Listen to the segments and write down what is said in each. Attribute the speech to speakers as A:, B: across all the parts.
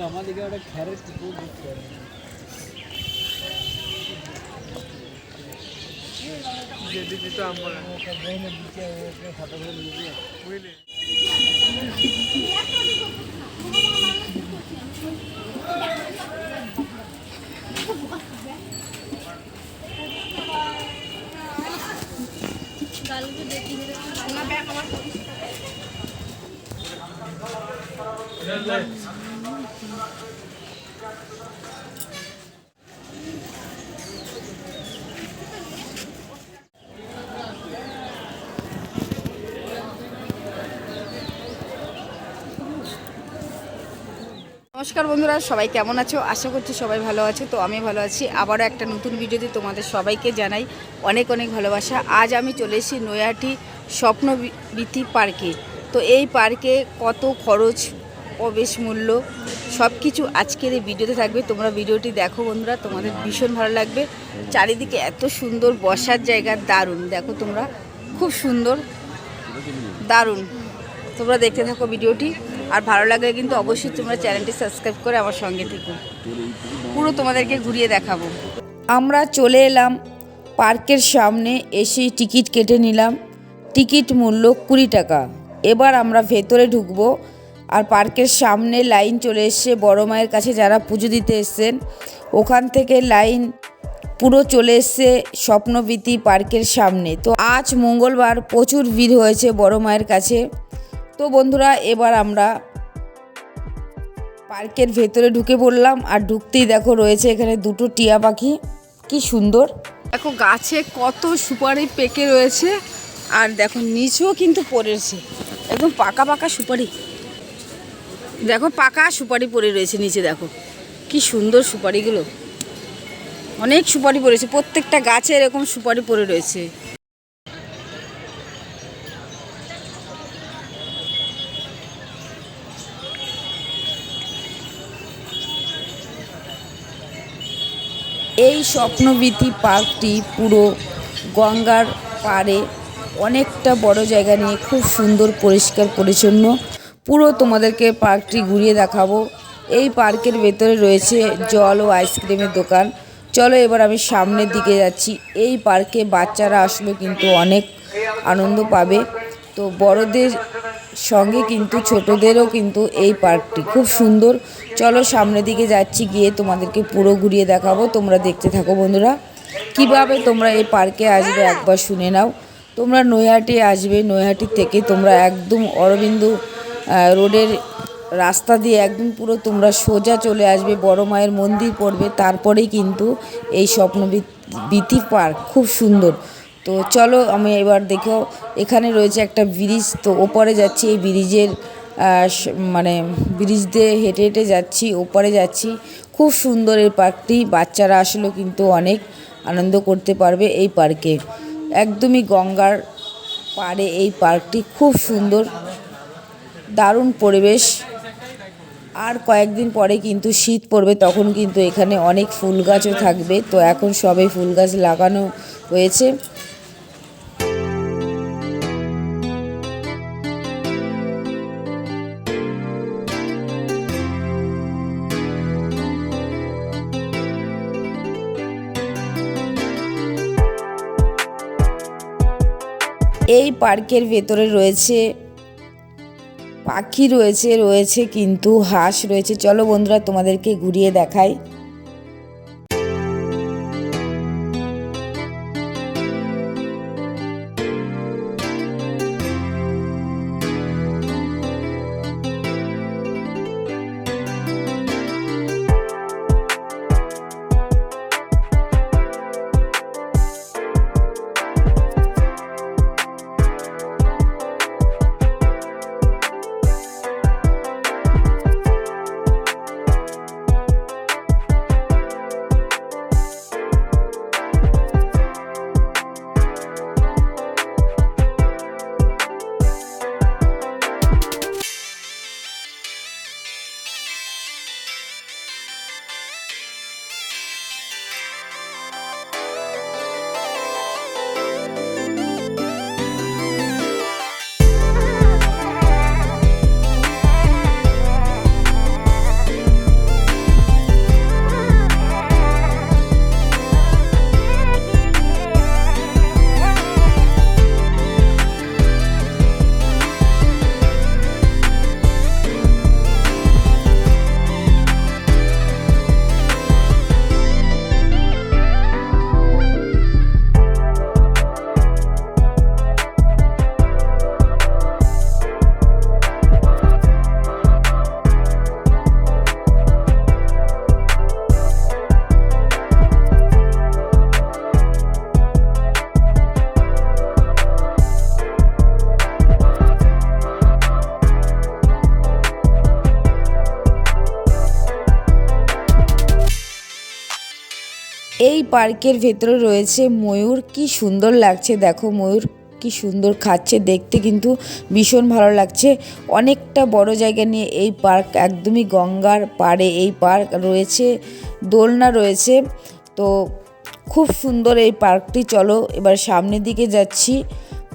A: আমাদেরকে ওটা খেরের পুকুর দেখতে হবে।
B: যেদিকে তো আমরা
A: ফটো করে নিয়ে
B: বুঝলি
C: নমস্কার বন্ধুরা, সবাই কেমন আছো? আশা করছি সবাই ভালো আছো। তো আমি ভালো আছি। আবারও একটা নতুন ভিডিওতে তোমাদের সবাইকে জানাই অনেক অনেক ভালোবাসা। আজ আমি চলে এসেছি নৈহাটি স্বপ্নবীথি পার্কে। তো এই পার্কে কত খরচ, প্রবেশ মূল্য সব কিছু আজকের এই ভিডিওতে থাকবে। তোমরা ভিডিওটি দেখো বন্ধুরা, তোমাদের ভীষণ ভালো লাগবে। চারিদিকে এত সুন্দর বসার জায়গা, দারুণ। দেখো তোমরা, খুব সুন্দর, দারুণ। তোমরা দেখতে থাকো ভিডিওটি, আর ভালো লাগলে কিন্তু অবশ্যই তোমরা চ্যানেলটি সাবস্ক্রাইব করে আমার সঙ্গে থেকো। পুরো তোমাদেরকে ঘুরিয়ে দেখাবো। আমরা চলে এলাম পার্কের সামনে, এসেই টিকিট কেটে নিলাম। টিকিট মূল্য 20 টাকা। এবার আমরা ভেতরে ঢুকবো। আর পার্কের সামনে লাইন চলে এসছে। বড় মায়ের কাছে যারা পুজো দিতে এসছেন, ওখান থেকে লাইন পুরো চলে এসছে স্বপ্নবীথি পার্কের সামনে। তো আজ মঙ্গলবার প্রচুর ভিড় হয়েছে বড় মায়ের কাছে। তো বন্ধুরা, এবার আমরা পার্কের ভেতরে ঢুকে পড়লাম। আর ঢুকতেই দেখো রয়েছে এখানে দুটো টিয়া পাখি, কি সুন্দর। দেখো গাছে কত সুপারি পেকে রয়েছে, আর দেখো নিচেও কিন্তু পড়েছে একদম পাকা পাকা সুপারি। দেখো পাকা সুপারি পড়ে রয়েছে নিচে, দেখো কি সুন্দর সুপারিগুলো। অনেক সুপারি পড়েছে, প্রত্যেকটা গাছে এরকম সুপারি পড়ে রয়েছে। এই স্বপ্নবীথি পার্কটি পুরো গঙ্গার পাড়ে, অনেকটা বড় জায়গা নিয়ে, খুব সুন্দর, পরিষ্কার পরিচ্ছন্ন। পুরো তোমাদেরকে পার্কটি ঘুরিয়ে দেখাবো। এই পার্কের ভেতরে রয়েছে জল ও আইসক্রিমের দোকান। চলো এবার আমি সামনের দিকে যাচ্ছি। এই পার্কে বাচ্চারা আসলে কিন্তু অনেক আনন্দ পাবে। তো বড়দের সঙ্গে কিন্তু ছোটদেরও কিন্তু এই পার্কটি খুব সুন্দর। চলো সামনের দিকে যাচ্ছি, গিয়ে তোমাদেরকে পুরো ঘুরিয়ে দেখাবো। তোমরা দেখতে থাকো বন্ধুরা। কিভাবে তোমরা এই পার্কে আসবে একবার শুনে নাও। তোমরা নৈহাটি আসবে, নৈহাটি থেকে তোমরা একদম অরবিন্দ রোডের রাস্তা দিয়ে একদম পুরো তোমরা সোজা চলে আসবে, বড় মায়ের মন্দির পড়বে, তারপরেই কিন্তু এই স্বপ্নবীথি পার্ক। খুব সুন্দর। তো চলো আমি এবার দেখো, এখানে রয়েছে একটা ব্রিজ। তো ওপরে যাচ্ছি, এই ব্রিজের মানে ব্রিজ দিয়ে হেঁটে হেঁটে যাচ্ছি, ওপরে যাচ্ছি। খুব সুন্দর এই পার্কটি। বাচ্চারা আসলেও কিন্তু অনেক আনন্দ করতে পারবে এই পার্কে। একদমই গঙ্গার পাড়ে এই পার্কটি, খুব সুন্দর, দারুণ পরিবেশ। আর কয়েকদিন পরে কিন্তু শীত পড়বে, তখন কিন্তু এখানে অনেক ফুল গাছও থাকবে। তো এখন সবে ফুল গাছ লাগানো হয়েছে। এই পার্কের ভেতরে রয়েছে পাখি, রয়েছে কিন্তু হাঁস রয়েছে। চলো বন্ধুরা তোমাদেরকে ঘুরিয়ে দেখাই। এই পার্কের ভেতরে রয়েছে ময়ূর, কি সুন্দর লাগছে দেখো, ময়ূর কি সুন্দর খাচ্ছে, দেখতে কিন্তু ভীষণ ভালো লাগছে। অনেকটা বড় জায়গা নিয়ে এই পার্ক, একদমই গঙ্গার পাড়ে এই পার্ক রয়েছে, দোলনা রয়েছে। তো খুব সুন্দর এই পার্কটি। চলো এবার সামনের দিকে যাচ্ছি,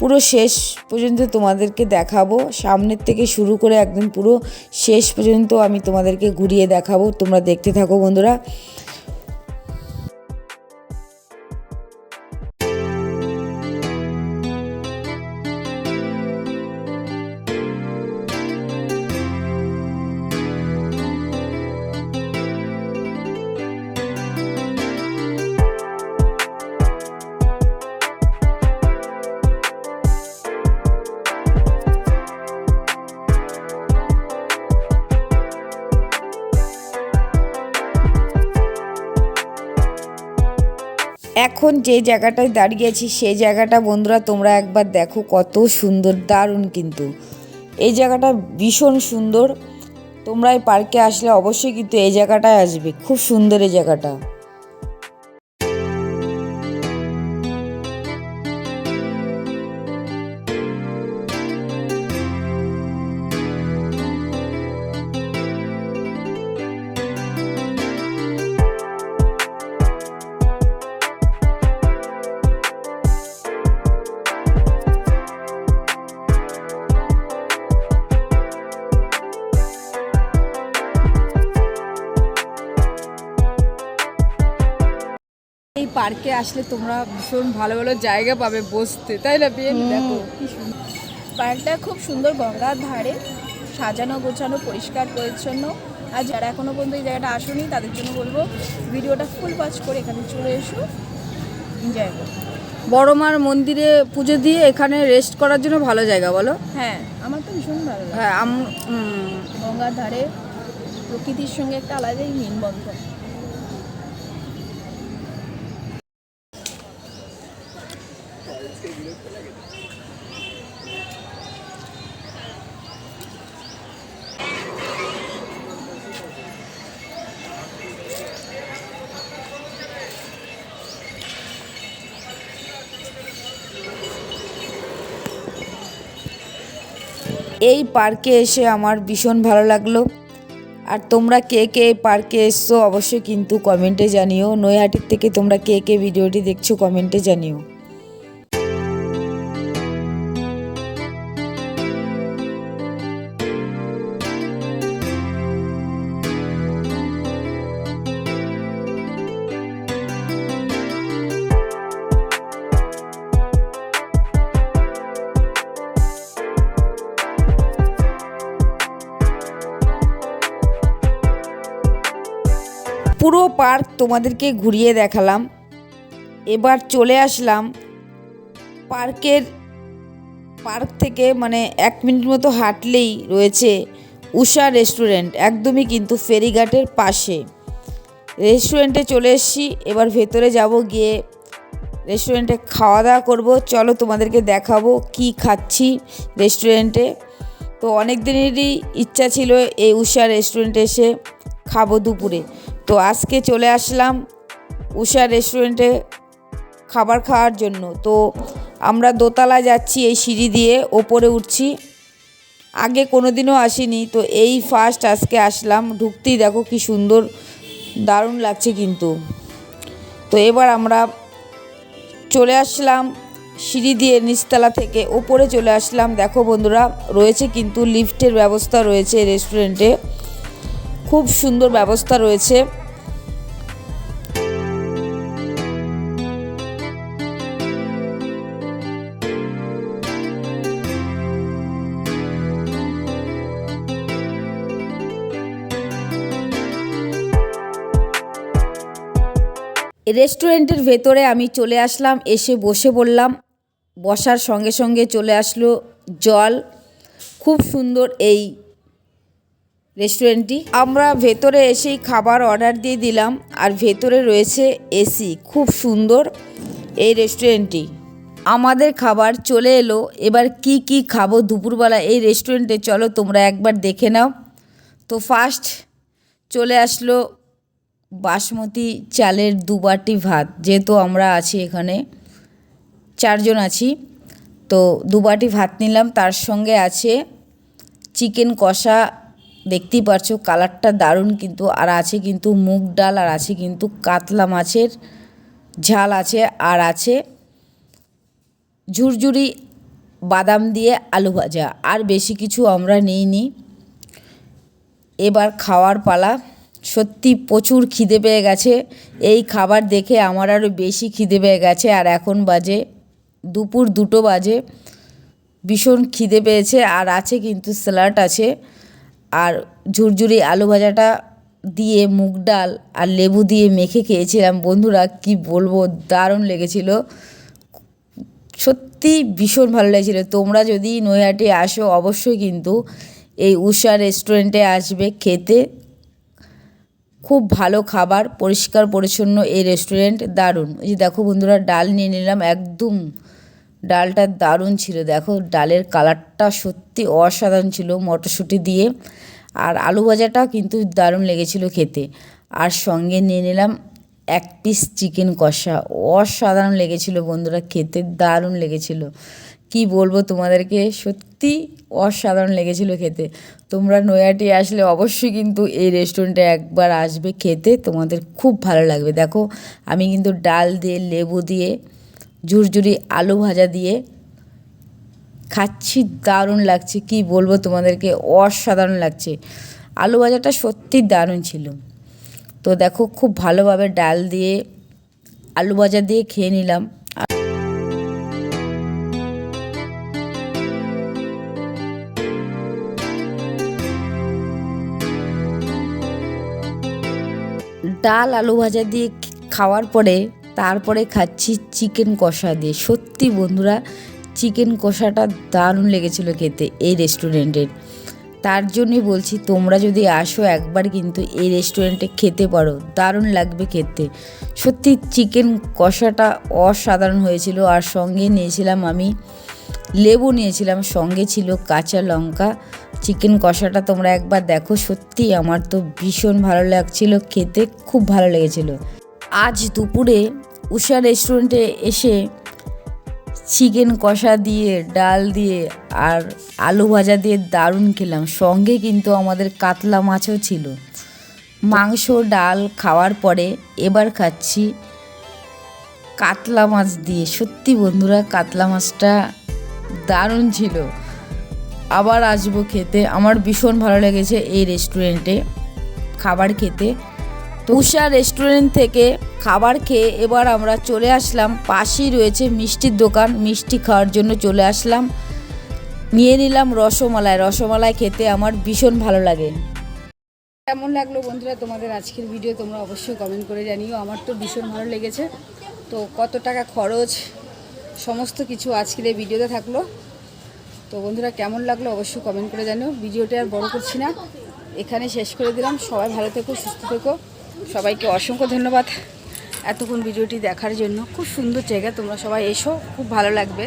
C: পুরো শেষ পর্যন্ত তোমাদেরকে দেখাবো, সামনের থেকে শুরু করে একদম পুরো শেষ পর্যন্ত আমি তোমাদেরকে ঘুরিয়ে দেখাবো। তোমরা দেখতে থাকো বন্ধুরা। এখন যে জায়গাটায় দাঁড়িয়েছি সেই জায়গাটা বন্ধুরা তোমরা একবার দেখো, কত সুন্দর, দারুণ কিন্তু এই জায়গাটা ভীষণ সুন্দর। তোমরা এই পার্কে আসলে অবশ্যই কিন্তু এই জায়গাটায় আসবে, খুব সুন্দর এই জায়গাটা। এই পার্কে আসলে তোমরা ভীষণ ভালো ভালো জায়গা পাবে বসতে, তাই না বিয়ে? দেখো কি সুন্দর
D: পার্কটা, খুব সুন্দর, গঙ্গার ধারে, সাজানো গোছানো, পরিষ্কার পরিচ্ছন্ন। আর যারা এখনও পর্যন্ত এই জায়গাটা আসেনি তাদের জন্য বলবো ভিডিওটা ফুল ওয়াচ করে এখানে চলে এসো, এনজয় করো।
C: বড় মার মন্দিরে পুজো দিয়ে এখানে রেস্ট করার জন্য ভালো জায়গা, বলো?
D: হ্যাঁ, আমার তো ভীষণ ভালো লাগে।
C: হ্যাঁ,
D: গঙ্গার ধারে প্রকৃতির সঙ্গে একটা আলাদাই মেলবন্ধন।
C: এই পার্কে এসে আমার ভীষণ ভালো লাগলো। আর তোমরা কে কে এই পার্কে এসছো অবশ্যই কিন্তু কমেন্টে জানিও। নৈহাটির থেকে তোমরা কে কে ভিডিওটি দেখছো কমেন্টে জানিও। পুরো পার্ক তোমাদেরকে ঘুরিয়ে দেখালাম। এবার চলে আসলাম পার্ক থেকে মানে 1 মিনিট মতো হাঁটলেই রয়েছে উষা রেস্টুরেন্ট, একদমই কিন্তু ফেরিঘাটের পাশে। রেস্টুরেন্টে চলে এসেছি, এবার ভেতরে যাব, গিয়ে রেস্টুরেন্টে খাওয়া দাওয়া করবো। চলো তোমাদেরকে দেখাবো কি খাচ্ছি রেস্টুরেন্টে। তো অনেক দিনেরই ইচ্ছা ছিল এই উষা রেস্টুরেন্টে এসে খাবো দুপুরে, তো আজকে চলে আসলাম উষা রেস্টুরেন্টে খাবার খাওয়ার জন্য। তো আমরা দোতলায় যাচ্ছি, এই সিঁড়ি দিয়ে ওপরে উঠছি, আগে কোনোদিনও আসিনি, তো এই ফার্স্ট আজকে আসলাম। ঢুকতেই দেখো কি সুন্দর, দারুণ লাগছে কিন্তু। তো এবার আমরা চলে আসলাম সিঁড়ি দিয়ে, নিচতলা থেকে ওপরে চলে আসলাম। দেখো বন্ধুরা, রয়েছে কিন্তু লিফটের ব্যবস্থা রয়েছে রেস্টুরেন্টে, খুব সুন্দর ব্যবস্থা রয়েছে। রেস্টুরেন্টের ভেতরে আমি চলে আসলাম, এসে বসে পড়লাম। বসার সঙ্গে সঙ্গে চলে আসলো জল, খুব সুন্দর এই রেস্টুরেন্টটি। আমরা ভেতরে এসেই খাবার অর্ডার দিয়ে দিলাম, আর ভেতরে রয়েছে এসি, খুব সুন্দর এই রেস্টুরেন্টটি। আমাদের খাবার চলে এলো, এবার কি কি খাবো দুপুরবেলা এই রেস্টুরেন্টে চলো তোমরা একবার দেখে নাও। তো ফার্স্ট চলে আসলো বাসমতি চালের 2 বাটি ভাত, যেহেতু আমরা আছি এখানে 4 জন আছি, তো 2 বাটি ভাত নিলাম। তার সঙ্গে আছে চিকেন কষা, দেখতেই পাচ্ছ কালারটা দারুণ কিন্তু, আর আছে কিন্তু মুগ ডাল, আর আছে কিন্তু কাতলা মাছের ঝাল আছে, আর আছে ঝুরঝুরি বাদাম দিয়ে আলু ভাজা। আর বেশি কিছু আমরা নিইনি। এবার খাওয়ার পালা। সত্যি প্রচুর খিদে পেয়ে গেছে, এই খাবার দেখে আমার আরও বেশি খিদে পেয়ে গেছে। আর এখন বাজে দুপুর 2টো বাজে, ভীষণ খিদে পেয়েছে। আর আছে কিন্তু স্যালাড আছে, আর ঝুরঝুরি আলু ভাজাটা দিয়ে মুগ ডাল আর লেবু দিয়ে মেখে খেয়েছিলাম বন্ধুরা, কি বলবো, দারুণ লেগেছিল, সত্যি ভীষণ ভালো লেগেছিলো। তোমরা যদি নৈহাটি আসো অবশ্যই কিন্তু এই উষা রেস্টুরেন্টে আসবে খেতে, খুব ভালো খাবার, পরিষ্কার পরিচ্ছন্ন এই রেস্টুরেন্ট, দারুণ। এই যে দেখো বন্ধুরা, ডাল নিয়ে নিলাম, একদম ডালটা দারুণ ছিল। দেখো ডালের কালারটা সত্যি অসাধারণ ছিল মটরশুঁটি দিয়ে, আর আলু ভাজাটা কিন্তু দারুণ লেগেছিল খেতে। আর সঙ্গে নিয়ে নিলাম 1 পিস চিকেন কষা, অসাধারণ লেগেছিল বন্ধুরা খেতে, দারুণ লেগেছিল, কি বলবো তোমাদেরকে, সত্যি অসাধারণ লেগেছিল খেতে। তোমরা নৈহাটি আসলে অবশ্যই কিন্তু এই রেস্টুরেন্টে একবার আসবে খেতে, তোমাদের খুব ভালো লাগবে। দেখো আমি কিন্তু ডাল দিয়ে, লেবু দিয়ে, ঝুরঝুরি আলু ভাজা দিয়ে খাচ্ছি, দারুণ লাগছে, কি বলবো তোমাদেরকে, অসাধারণ লাগছে। আলু ভাজাটা সত্যি দারুণ ছিল। তো দেখো খুব ভালোভাবে ডাল দিয়ে, আলু ভাজা দিয়ে খেয়ে নিলাম। ডাল আলু ভাজা দিয়ে খাওয়ার পরে তারপরে খাচ্ছি চিকেন কষা দিয়ে। সত্যি বন্ধুরা চিকেন কষাটা দারুণ লেগেছিল খেতে এই রেস্টুরেন্টের, তার জন্যই বলছি তোমরা যদি আসো একবার কিন্তু এই রেস্টুরেন্টে খেতে পারো, দারুণ লাগবে খেতে। সত্যি চিকেন কষাটা অসাধারণ হয়েছিল। আর সঙ্গে নিয়েছিলাম আমি লেবু নিয়েছিলাম, সঙ্গে ছিল কাঁচা লঙ্কা। চিকেন কষাটা তোমরা একবার দেখো, সত্যি আমার তো ভীষণ ভালো লাগছিল খেতে, খুব ভালো লেগেছিল। আজ দুপুরে উষা রেস্টুরেন্টে এসে চিকেন কষা দিয়ে, ডাল দিয়ে আর আলু ভাজা দিয়ে দারুণ খেলাম। সঙ্গে কিন্তু আমাদের কাতলা মাছও ছিল। মাংস ডাল খাওয়ার পরে এবার খাচ্ছি কাতলা মাছ দিয়ে। সত্যি বন্ধুরা কাতলা মাছটা দারুণ ছিল, আবার আসবো খেতে, আমার ভীষণ ভালো লেগেছে এই রেস্টুরেন্টে খাবার খেতে। তো উষা রেস্টুরেন্ট থেকে খাবার খেয়ে এবার আমরা চলে আসলাম, পাশেই রয়েছে মিষ্টির দোকান, মিষ্টি খাওয়ার জন্য চলে আসলাম। নিয়ে নিলাম রসমালাই, রসমালাই খেতে আমার ভীষণ ভালো লাগে। কেমন লাগলো বন্ধুরা তোমাদের আজকের ভিডিও, তোমরা অবশ্যই কমেন্ট করে জানিও। আমার তো ভীষণ ভালো লেগেছে। তো কত টাকা খরচ সমস্ত কিছু আজকের এই ভিডিওতে থাকলো। তো বন্ধুরা কেমন লাগলো অবশ্যই কমেন্ট করে জানিও। ভিডিওটা আর বড় করছি না, এখানে শেষ করে দিলাম। সবাই ভালো থেকো, সুস্থ থেকো, সবাইকে অসংখ্য ধন্যবাদ এতক্ষণ ভিডিওটি দেখার জন্য। খুব সুন্দর জায়গা, তোমরা সবাই এসো, খুব ভালো লাগবে।